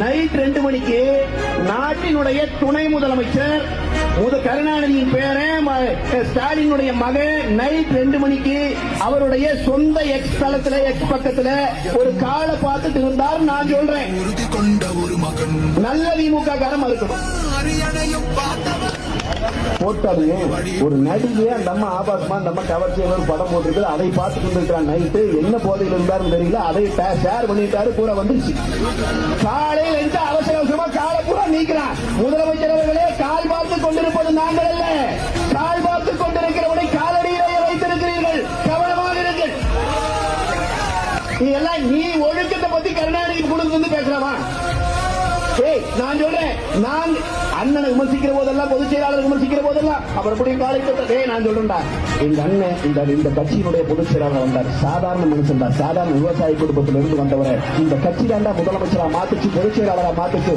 Night 2 மணிக்கு நாட்டினுடைய துணை முதலமைச்சர் கருணாநிதியின் பேரன் ஸ்டாலினுடைய மகன் நைட் 2 மணிக்கு அவருடைய சொந்த எக்ஸ் தளத்துல எக்ஸ் பக்கத்துல ஒரு காலை பார்த்துட்டு இருந்தார். நான் சொல்றேன், நல்ல திமுக காரம் இருக்கணும். போட்டாரு ஒரு நடிகை அந்த அம்மா ஆபாசமா அந்த அம்மா கவர்ச்சியான ஒரு படம் போட்டிருக்கு. அதை பார்த்து கொண்டிருக்கிறான். நைட்டு என்ன போதையில் இருந்தாருன்னு தெரியல. அதை ஷேர் பண்ணிட்டாரு. பூரா வந்துருச்சு. காலையில் இருந்து அவசர அவசரமா காலை பூரா நீக்கிறான். முதலமைச்சர் அவர்களே, கால் பார்த்து கொண்டிருப்பது நாங்கள் அல்ல. கால் பார்த்து கொண்டிருக்கிறவனை காலடியிலேயே வைத்திருக்கிறீர்கள். கவனமாக இருங்கள். நீ ஒழுக்கத்தை பத்தி கருணாநிதி கொடுத்து வந்து பேசலாமா? நான் சொல்றேன், நான் அண்ணனை விமர்சிக்கிற போதெல்லாம், பொதுச் செயலாளர் விமர்சிக்கிற போதெல்லாம் அவர் காலை நான் சொல்றேன்டா, எங்க அண்ணன் இந்த கட்சியினுடைய பொதுச் செயலாளர் வந்தார். சாதாரண மனுஷன் தான், சாதாரண விவசாய குடும்பத்திலிருந்து வந்தவரை இந்த கட்சி தாண்டா முதலமைச்சரா மாத்துச்சு, பொதுச் செயலாளரா மாத்துச்சு.